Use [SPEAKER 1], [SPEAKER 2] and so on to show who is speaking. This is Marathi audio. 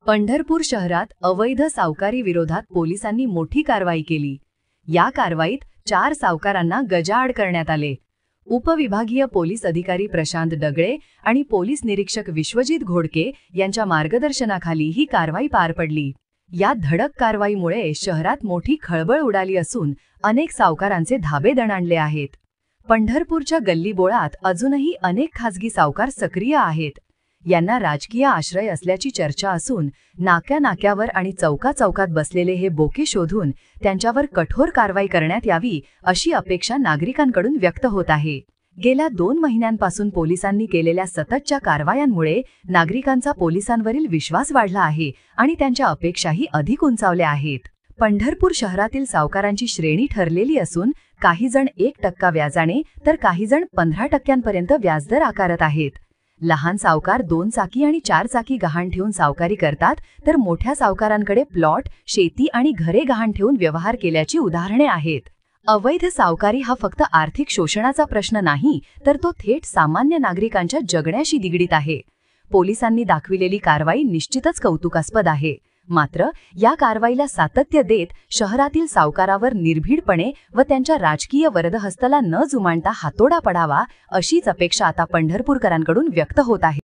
[SPEAKER 1] पंढरपूर शहरात अवैध सावकारी विरोधात पोलिसांनी मोठी कारवाई केली। या कारवाईत 4 सावकारांना गजाआड करण्यात आले। उपविभागीय पोलीस अधिकारी प्रशांत दगळे आणि पोलीस निरीक्षक विश्वजित घोडके यांच्या मार्गदर्शनाखाली ही कारवाई पार पडली। या धडक कारवाईमुळे शहरात मोठी खळबळ उडाली असून अनेक सावकारांचे धाबे दणाणले आहेत। पंढरपूरच्या गल्लीबोळात अजूनही अनेक खासगी सावकार सक्रिय आहेत। यांना राजकीय आश्रय असल्याची चर्चा असून नाक्यावर आणि चौकात बसलेले हे बोके शोधून त्यांच्यावर कठोर कारवाई करण्यात यावी अशी अपेक्षा नागरिकांकडून व्यक्त होत आहे। गेल्या 2 महिन्यांपासून पोलिसांनी केलेल्या सततच्या कारवायांमुळे नागरिकांचा पोलिसांवरील विश्वास वाढला आहे आणि त्यांच्या अपेक्षाही अधिक उंचावल्या आहेत। पंढरपूर शहरातील सावकारांची श्रेणी ठरलेली असून काही जण 1% व्याजाने तर काही जण 15% व्याजदर आकारत आहेत। लहान सावकार 2 चाकी आणि 4 चाकी गहाण ठेवून सावकारी करतात, तर मोठ्या सावकारांकडे प्लॉट, शेती आणि घरे गहाण ठेवून व्यवहार केल्याची उदाहरणे आहेत। अवैध सावकारी हा फक्त आर्थिक शोषणाचा प्रश्न नाही, तर तो थेट सामान्य नागरिकांच्या जगण्याशी निगडीत आहे। पोलिसांनी दाखविलेली कारवाई निश्चितच कौतुकास्पद आहे। मात्र या कारवाईला सातत्य देत शहरातील सावकारावर निर्भीडपणे व त्यांच्या राजकीय वरदहस्तला न जुमानता हातोडा पडावा अशीच अपेक्षा आता पंढरपूरकरांकडून व्यक्त होत आहे।